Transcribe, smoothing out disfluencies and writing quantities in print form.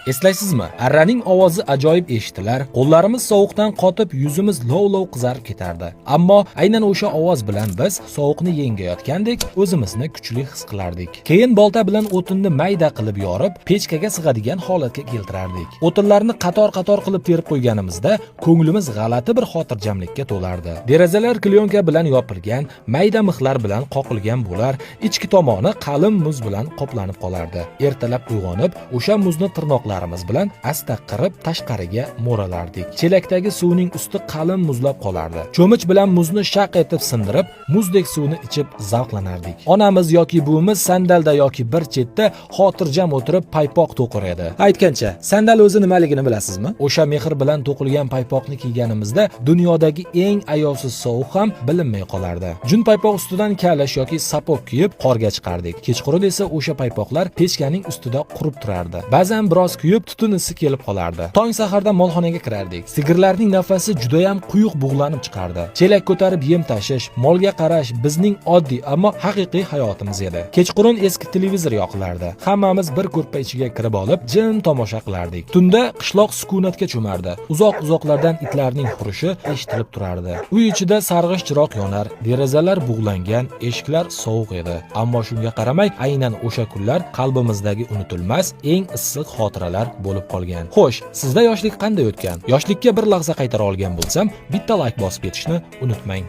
Eslaysizmi? Arraning ovozi ajoyib eshitilar, qo'llarimiz sovuqdan qotib, yuzimiz lov-lov qizarib ketardi. Ammo aynan o'sha ovoz bilan biz sovuqni yengayotgandek o'zimizni kuchli his qilardik. Keyin bolta bilan o'tinni mayda qilib yorib, pechkaga sig'adigan holatga keltirardik. O'tinlarni qator-qator qilib terib qo'yganimizda ko'nglimiz g'alati bir xotirjamlikka to'lardi. Derazalar klyonka bilan yopilgan, mayda mixlar bilan qoqilgan bo'lar, ichki tomoni qalin muz bilan qoplanib qolardi. Ertalab uyg'onib, o'sha muzni tirnoqlarimiz bilan asta qirib tashqariga mo'ralardik. Chelakdagi suvning usti qalin muzlab qolardi. Cho'mich bilan muzni shaq etib sindirib, muzdek suvni ichib zavqlanardik. Onamiz yoki buvimiz sandalda yoki bir chetda xotirjam o'tirib paypoq to'qir edi. Aytgancha, sandal o'zi nimaligini bilasizmi? O'sha mehr bilan to'qilgan paypoqni kiyganimizda dunyodagi eng ayovsiz sovuq ham bilinmay qolardi. Jun paypoq ustidan kalish yoki sapok kiyib qorga chiqardik. Kechqurun esa o'sha paypoqlar pechkaning ustida qurib turardi. Ba'zan biroz kuyib tutun isi kelib qolardi. Tong saharda molxonaga kirardik. Sigirlarning nafasi juda ham quyuq bug'lanib chiqardi. Chelak ko'tarib yem tashish, molga qarash bizning oddiy ammo haqiqiy hayotimiz edi. Kechqurun eski televizor yoqilardi. Hammamiz bir ko'rpa ichiga kirib olib, jim tomosha qilardik. Tunda qishloq sukunatga cho'mardi. Uzoq-uzoqlardan itlarning hurishi eshitilib turardi. Uy ichida sarg'ish chiroq yonar, derazalar bug'langan, eshiklar sovuq edi. Ammo shunga qaramay, aynan o'sha kunlar qalbimizdagi unutilmas, eng issiq xotiralar bo'lib qolgan. Xo'sh, sizda yoshlik qanday o'tgan? Yoshlikka bir lahza qaytara olgan bo'lsam, bitta like bosib ketishni unutmang.